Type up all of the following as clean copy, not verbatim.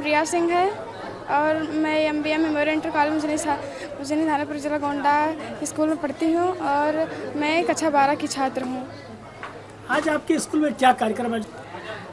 रिया सिंह है और मैं MBA memorial inter college Mujni Thanapur जिला गोंडा स्कूल में पढ़ती हूँ और मैं कक्षा 12 की छात्र हूँ। आज आपके स्कूल में क्या कार्यक्रम है?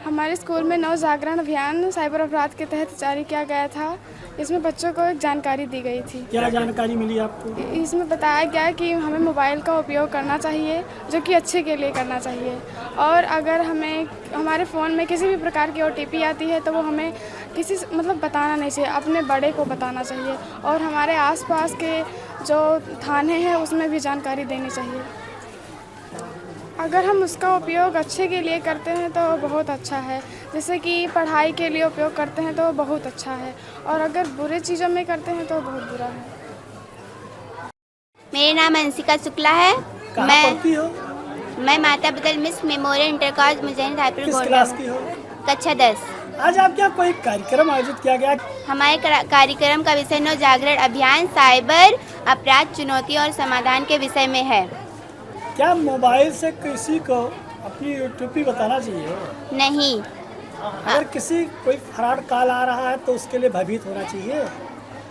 हमारे स्कूल में नव जागरण अभियान साइबर अपराध के तहत जारी किया गया था। इसमें बच्चों को एक जानकारी दी गई थी। क्या जानकारी मिली आपको? इसमें बताया गया कि हमें मोबाइल का उपयोग करना चाहिए, जो कि अच्छे के लिए करना चाहिए, और अगर हमारे फ़ोन में किसी भी प्रकार की OTP आती है तो वो हमें बताना नहीं चाहिए, अपने बड़े को बताना चाहिए, और हमारे आसपास के जो थाने हैं उसमें भी जानकारी देनी चाहिए। अगर हम उसका उपयोग अच्छे के लिए करते हैं तो बहुत अच्छा है, जैसे कि पढ़ाई के लिए उपयोग करते हैं तो बहुत अच्छा है, और अगर बुरे चीज़ों में करते हैं तो बहुत बुरा है। मेरा नाम अंशिका शुक्ला है। कहाँ पढ़ती हो? मैं माता बदल मिस memorial inter college Mujni Thanapur किस गोंडा क्लास की हो? कक्षा 10। आज आपके यहाँ कोई कार्यक्रम आयोजित किया गया? हमारे कार्यक्रम का विषय नव जागरण अभियान साइबर अपराध चुनौतियों और समाधान के विषय में है। क्या मोबाइल से किसी को अपनी OTP बताना चाहिए? नहीं। अगर कोई फ्रॉड कॉल आ रहा है तो उसके लिए भयभीत होना चाहिए?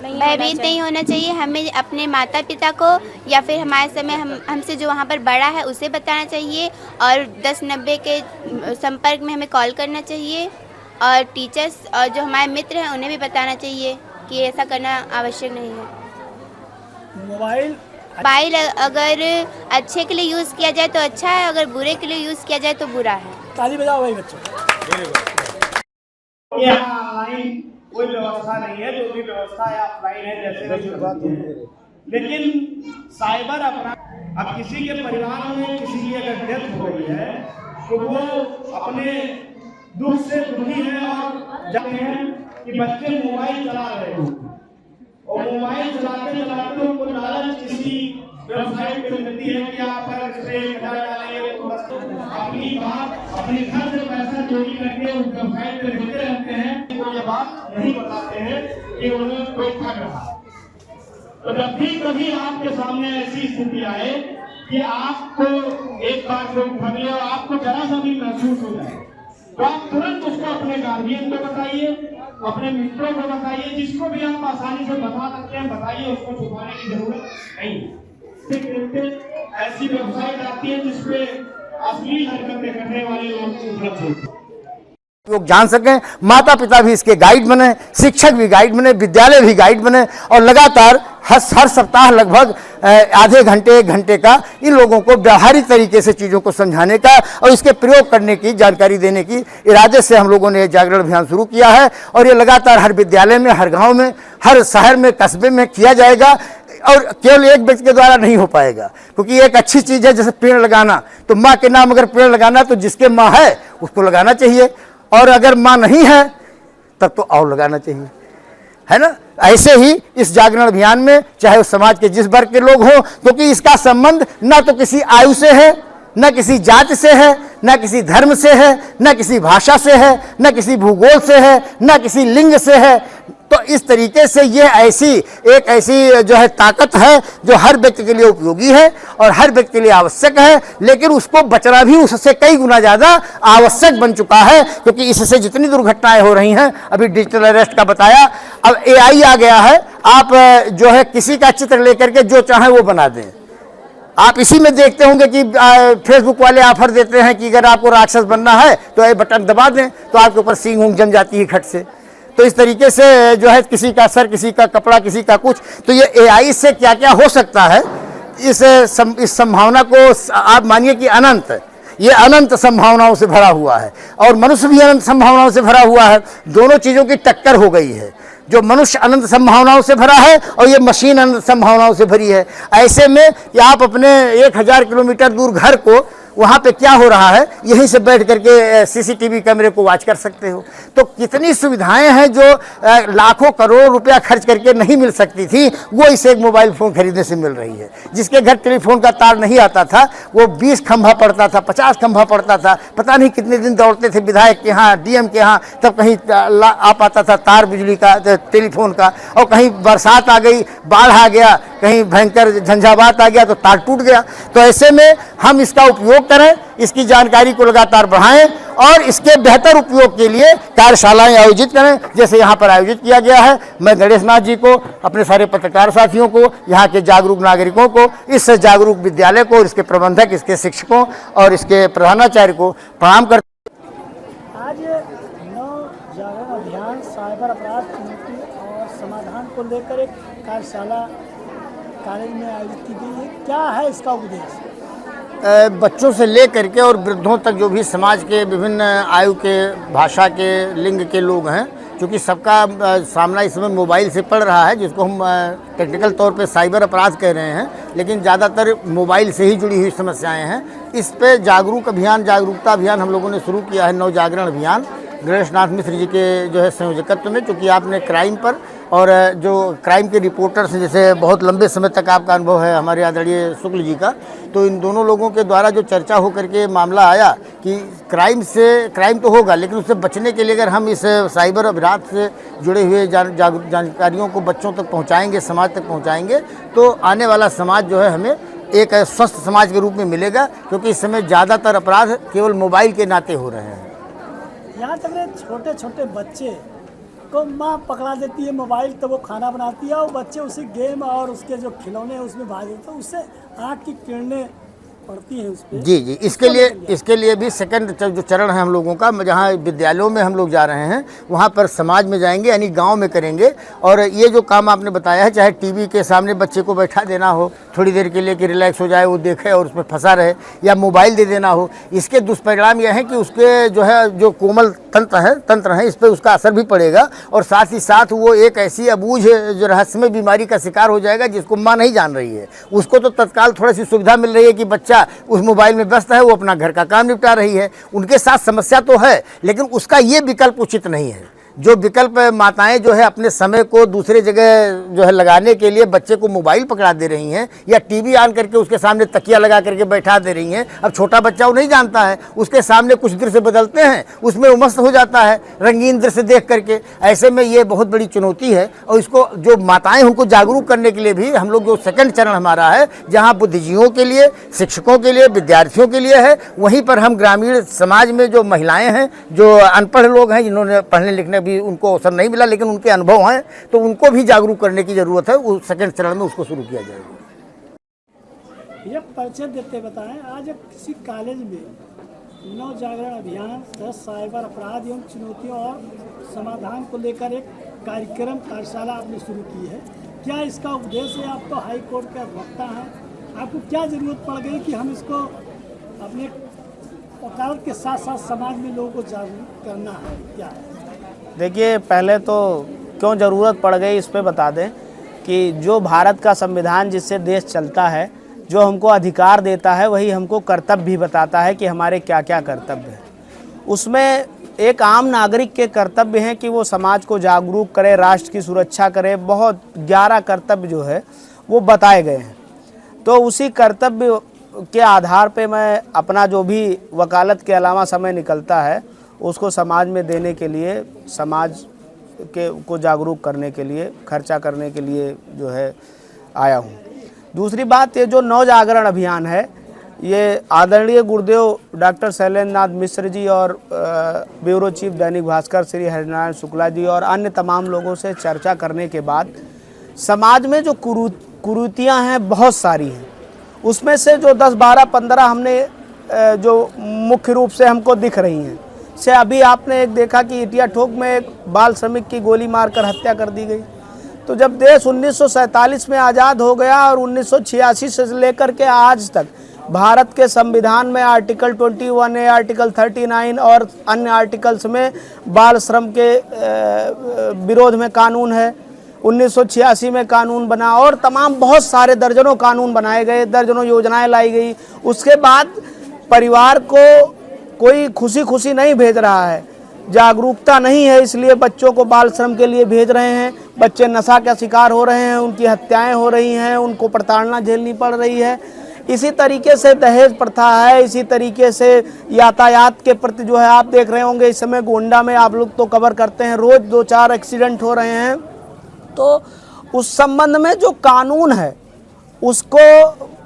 भयभीत नहीं होना चाहिए। हमें अपने माता पिता को या फिर हमारे समय हमसे जो वहाँ पर बड़ा है उसे बताना चाहिए, और 1090 के संपर्क में हमें कॉल करना चाहिए, और टीचर्स और जो हमारे मित्र हैं उन्हें भी बताना चाहिए कि ऐसा करना आवश्यक नहीं है। मोबाइल अगर अच्छे के लिए यूज़ किया जाए तो अच्छा है, अगर बुरे के लिए यूज़ किया जाए तो बुरा है। ताली बजाओ भाई बच्चों। यहाँ ऑनलाइन कोई व्यवस्था नहीं है, जो भी व्यवस्था है ऑफलाइन है, जैसे लेकिन साइबर अपराध, अब किसी के परिवार में किसी की अगर डेथ हो गई है तो वो अपने दुख से दुखी है और जानते हैं कि बच्चे मोबाइल चला रहे हैं, और मोबाइल चलाते चलाते उनको लालच किसी वेबसाइट पे मिलती है कि आप पर इस पे डालेंगे तो अपनी घर से पैसा चोरी करके उस वेबसाइट पे लिखते रहते हैं। वो ये बात नहीं बताते हैं कि उन्हें कोई ठग रहा है। तो जब भी कभी आपके सामने ऐसी स्थिति आए कि आपको एक बार कोई ठग ले और आपको जरा सा भी महसूस हो जाए, तो आप तुरंत उसको अपने गार्जियन को बताइए, अपने मित्रों को बताइए, जिसको भी आप आसानी से बता सकते हैं बताइए, उसको छुपाने की जरूरत नहीं है। ऐसी वेबसाइट आती है जिसपे असली हरकतें करने वाले लोग उपलब्ध होते हैं। लोग जान सकें, माता पिता भी इसके गाइड बने, शिक्षक भी गाइड बने, विद्यालय भी गाइड बने, और लगातार हर सप्ताह लगभग आधे घंटे 1 घंटे का इन लोगों को व्यवहारिक तरीके से चीज़ों को समझाने का और इसके प्रयोग करने की जानकारी देने की इरादे से हम लोगों ने जागरण अभियान शुरू किया है। और ये लगातार हर विद्यालय में, हर गांव में, हर शहर में, कस्बे में किया जाएगा, और केवल एक व्यक्ति के द्वारा नहीं हो पाएगा, क्योंकि एक अच्छी चीज़ है। जैसे पेड़ लगाना, तो माँ के नाम अगर पेड़ लगाना तो जिसके माँ है उसको लगाना चाहिए, और अगर माँ नहीं है तब तो और लगाना चाहिए, है ना। ऐसे ही इस जागरण अभियान में चाहे उस समाज के जिस वर्ग के लोग हों, क्योंकि इसका संबंध न तो किसी आयु से है, न किसी जाति से है, न किसी धर्म से है, न किसी भाषा से है, न किसी भूगोल से है, न किसी लिंग से है। तो इस तरीके से ये ऐसी जो है ताकत है जो हर व्यक्ति के लिए उपयोगी है और हर व्यक्ति के लिए आवश्यक है, लेकिन उसको बचना भी उससे कई गुना ज़्यादा आवश्यक बन चुका है, क्योंकि इससे जितनी दुर्घटनाएं हो रही हैं, अभी डिजिटल अरेस्ट का बताया, अब AI आ गया है। आप जो है किसी का चित्र लेकर के जो चाहें वो बना दें। आप इसी में देखते होंगे कि फेसबुक वाले ऑफर देते हैं कि अगर आपको राक्षस बनना है तो ये बटन दबा दें तो आपके ऊपर सींग ऊँग जम जाती है खट से। तो इस तरीके से जो है किसी का सर, किसी का कपड़ा, किसी का कुछ, तो ये AI से क्या क्या हो सकता है, इस संभावना को आप मानिए कि अनंत, ये अनंत संभावनाओं से भरा हुआ है, और मनुष्य भी अनंत संभावनाओं से भरा हुआ है। दोनों चीज़ों की टक्कर हो गई है, जो मनुष्य अनंत संभावनाओं से भरा है और ये मशीन अनंत संभावनाओं से भरी है। ऐसे में कि आप अपने 1000 किलोमीटर दूर घर को वहाँ पे क्या हो रहा है यहीं से बैठ करके CCTV कैमरे को वॉच कर सकते हो। तो कितनी सुविधाएं हैं जो लाखों करोड़ रुपया खर्च करके नहीं मिल सकती थी, वो इसे एक मोबाइल फ़ोन खरीदने से मिल रही है। जिसके घर टेलीफोन का तार नहीं आता था वो 20 खंभा पड़ता था, 50 खंभा पड़ता था, पता नहीं कितने दिन दौड़ते थे विधायक के यहाँ, DM के यहाँ, तब कहीं आ पाता था तार बिजली का, टेलीफोन का। और कहीं बरसात आ गई, बाढ़ आ गया, कहीं भयंकर झंझावात आ गया तो तार टूट गया। तो ऐसे में हम इसका उपयोग करें, इसकी जानकारी को लगातार बढ़ाएं और इसके बेहतर उपयोग के लिए कार्यशालाएं आयोजित करें, जैसे यहाँ पर आयोजित किया गया है। मैं गणेश नाथ जी को, अपने सारे पत्रकार साथियों को, यहाँ के जागरूक नागरिकों को, इस जागरूक विद्यालय को, इसके प्रबंधक, इसके शिक्षकों और इसके प्रधानाचार्य को प्रणाम करते। आज नौ जागरण अभियान साइबर अपराध चुनौती और समाधान को लेकर एक कार्यशाला कॉलेज में आयोजित की गई है। क्या है इसका उद्देश्य? बच्चों से ले करके और वृद्धों तक जो भी समाज के विभिन्न आयु के, भाषा के, लिंग के लोग हैं, क्योंकि सबका सामना इस समय मोबाइल से पड़ रहा है, जिसको हम टेक्निकल तौर पे साइबर अपराध कह रहे हैं, लेकिन ज़्यादातर मोबाइल से ही जुड़ी हुई समस्याएं हैं। इस पे जागरूकता अभियान हम लोगों ने शुरू किया है, नौ जागरण अभियान, गणेश नाथ मिश्र जी के जो है संयोजकत्व में। क्योंकि आपने क्राइम पर और जो क्राइम के रिपोर्टर्स, जैसे बहुत लंबे समय तक आपका अनुभव है हमारे आदरणीय शुक्ल जी का, तो इन दोनों लोगों के द्वारा जो चर्चा हो करके मामला आया कि क्राइम तो होगा, लेकिन उससे बचने के लिए अगर हम इस साइबर अपराध से जुड़े हुए जानकारियों को बच्चों तक पहुंचाएंगे, समाज तक पहुंचाएंगे, तो आने वाला समाज जो है हमें एक स्वस्थ समाज के रूप में मिलेगा। क्योंकि इस समय ज़्यादातर अपराध केवल मोबाइल के नाते हो रहे हैं। यहाँ तक छोटे छोटे बच्चे को माँ पकड़ा देती है मोबाइल, तो वो खाना बनाती है और बच्चे उसी गेम और उसके जो खिलौने हैं उसमें भाग जाते हैं, उससे आँख की किरणें पड़ती हैं उस पर। जी, इसके लिए भी सेकंड जो चरण है हम लोगों का, जहाँ विद्यालयों में हम लोग जा रहे हैं, वहाँ पर समाज में जाएंगे, यानी गांव में करेंगे। और ये जो काम आपने बताया है, चाहे टीवी के सामने बच्चे को बैठा देना हो थोड़ी देर के लिए कि रिलैक्स हो जाए, वो देखे और उसमें फंसा रहे, या मोबाइल दे देना हो, इसके दुष्परिणाम यह है कि उसके जो कोमल तंत्र है, इस पर उसका असर भी पड़ेगा। और साथ ही साथ वो एक ऐसी अबूझ जो रहस्यमय बीमारी का शिकार हो जाएगा, जिसको माँ नहीं जान रही है। उसको तो तत्काल थोड़ी सी सुविधा मिल रही है कि बच्चा उस मोबाइल में व्यस्त है, वो अपना घर का काम निपटा रही है। उनके साथ समस्या तो है, लेकिन उसका ये विकल्प उचित नहीं है। जो विकल्प माताएं जो है अपने समय को दूसरे जगह जो है लगाने के लिए बच्चे को मोबाइल पकड़ा दे रही हैं, या टीवी ऑन करके उसके सामने तकिया लगा करके बैठा दे रही हैं। अब छोटा बच्चा वो नहीं जानता है, उसके सामने कुछ दृश्य बदलते हैं, उसमें वो मस्त हो जाता है रंगीन दृश्य देख करके। ऐसे में ये बहुत बड़ी चुनौती है। और इसको जो माताएं, उनको जागरूक करने के लिए भी हम लोग जो सेकंड चरण हमारा है, जहाँ बुद्धिजीवियों के लिए, शिक्षकों के लिए, विद्यार्थियों के लिए है, वहीं पर हम ग्रामीण समाज में जो महिलाएँ हैं, जो अनपढ़ लोग हैं, जिन्होंने पढ़ने लिखने उनको अवसर नहीं मिला, लेकिन उनके अनुभव हैं, तो उनको भी जागरूक करने की जरूरत है। उस सेकंड चरण में उसको शुरू किया जाएगा। ये परिचय देते बताएं, आज किसी कॉलेज में नौ जागरण अभियान साइबर अपराध एवं चुनौतियों और समाधान को लेकर एक कार्यशाला आपने शुरू की है। क्या इसका उद्देश्य है? आप तो हाई कोर्ट के अधिवक्ता हैं, आपको क्या जरूरत पड़ गई कि हम इसको अपने वकालत के साथ साथ समाज में लोगों को जागरूक करना है? क्या है? देखिए, पहले तो क्यों ज़रूरत पड़ गई इस पे बता दें कि जो भारत का संविधान, जिससे देश चलता है, जो हमको अधिकार देता है, वही हमको कर्तव्य भी बताता है कि हमारे क्या क्या कर्तव्य हैं। उसमें एक आम नागरिक के कर्तव्य हैं कि वो समाज को जागरूक करे, राष्ट्र की सुरक्षा करे। बहुत 11 कर्तव्य जो है वो बताए गए हैं। तो उसी कर्तव्य के आधार पे मैं अपना जो भी वकालत के अलावा समय निकलता है, उसको समाज में देने के लिए, समाज को जागरूक करने के लिए, खर्चा करने के लिए जो है आया हूँ। दूसरी बात, ये जो नौ जागरण अभियान है, ये आदरणीय गुरुदेव डॉक्टर शैलेंद्र नाथ मिश्र जी और ब्यूरो चीफ दैनिक भास्कर श्री हरिनारायण शुक्ला जी और अन्य तमाम लोगों से चर्चा करने के बाद समाज में जो कुरीतियाँ हैं बहुत सारी हैं। उसमें से जो 10, 12, 15 हमने जो मुख्य रूप से हमको दिख रही हैं, से अभी आपने एक देखा कि इटिया ठोक में एक बाल श्रमिक की गोली मारकर हत्या कर दी गई। तो जब देश 1947 में आज़ाद हो गया और 1986 से लेकर के आज तक भारत के संविधान में आर्टिकल 21A, आर्टिकल 39 और अन्य आर्टिकल्स में बाल श्रम के विरोध में कानून है। 1986 में कानून बना और तमाम बहुत सारे दर्जनों कानून बनाए गए, दर्जनों योजनाएं लाई गई। उसके बाद परिवार को कोई खुशी नहीं भेज रहा है, जागरूकता नहीं है, इसलिए बच्चों को बाल श्रम के लिए भेज रहे हैं। बच्चे नशा का शिकार हो रहे हैं, उनकी हत्याएं हो रही हैं, उनको प्रताड़ना झेलनी पड़ रही है। इसी तरीके से दहेज प्रथा है, इसी तरीके से यातायात के प्रति जो है आप देख रहे होंगे इस समय गोंडा में आप लोग तो कवर करते हैं, रोज़ 2-4 एक्सीडेंट हो रहे हैं। तो उस संबंध में जो कानून है उसको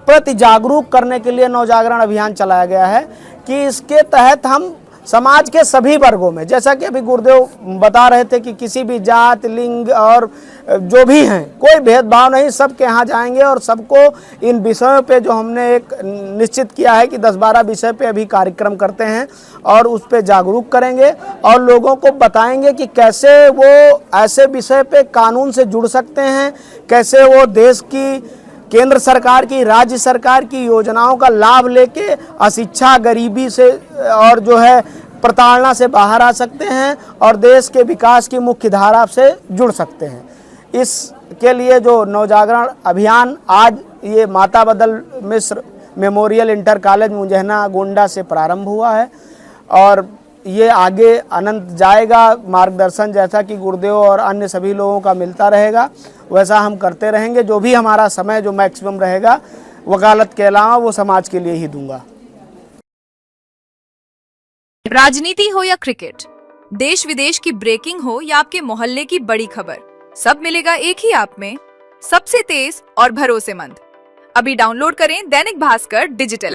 प्रति जागरूक करने के लिए नौ जागरण अभियान चलाया गया है कि इसके तहत हम समाज के सभी वर्गों में, जैसा कि अभी गुरुदेव बता रहे थे कि किसी भी जात, लिंग और जो भी हैं कोई भेदभाव नहीं, सबके यहाँ जाएंगे और सबको इन विषयों पे जो हमने एक निश्चित किया है कि 10-12 विषय पे अभी कार्यक्रम करते हैं और उस पे जागरूक करेंगे और लोगों को बताएंगे कि कैसे वो ऐसे विषय पे कानून से जुड़ सकते हैं, कैसे वो देश की, केंद्र सरकार की, राज्य सरकार की योजनाओं का लाभ लेके अशिक्षा, गरीबी से और जो है प्रताड़ना से बाहर आ सकते हैं और देश के विकास की मुख्य धारा से जुड़ सकते हैं। इसके लिए जो नवजागरण अभियान आज ये माता बदल मिश्र मेमोरियल इंटर कॉलेज मुंजहना गोंडा से प्रारंभ हुआ है और ये आगे अनंत जाएगा। मार्गदर्शन जैसा कि गुरुदेव और अन्य सभी लोगों का मिलता रहेगा वैसा हम करते रहेंगे। जो भी हमारा समय जो मैक्सिमम रहेगा वकालत के अलावा वो समाज के लिए ही दूंगा। राजनीति हो या क्रिकेट, देश विदेश की ब्रेकिंग हो या आपके मोहल्ले की बड़ी खबर, सब मिलेगा एक ही ऐप में, सबसे तेज और भरोसेमंद। अभी डाउनलोड करें दैनिक भास्कर डिजिटल।